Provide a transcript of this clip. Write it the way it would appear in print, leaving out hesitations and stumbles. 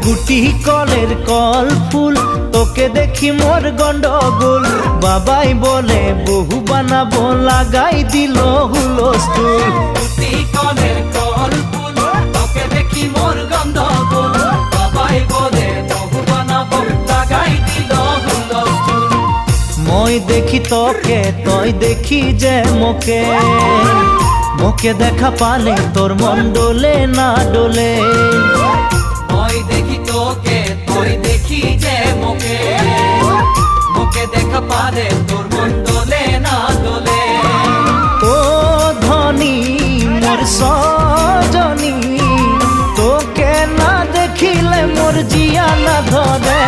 গুটি কলের কল ফুল, তোকে দেখি মোর গন্ডগোল। বাবাই বলে বহু বানাবো, লাগাই দিল হুলস্থুল। গুটি কলের কল ফুল, তোকে দেখি মোর গন্ডগোল। বাবাই বলে বহু বানাবো, লাগাই দিল হুলস্থুল। মই দেখি তোকে, তই দেখি যে মোকে, মোকে দেখা পালে তোর মন ডোলে না ডোলে। মই দেখি তোকে, তুই দেখি যে মোকে, মোকে দেখা পালে তোর মন দোলে না দোলে। ও ধনী মোর সজনী, তোকে না দেখিলে মোর জিয়া না ধরে।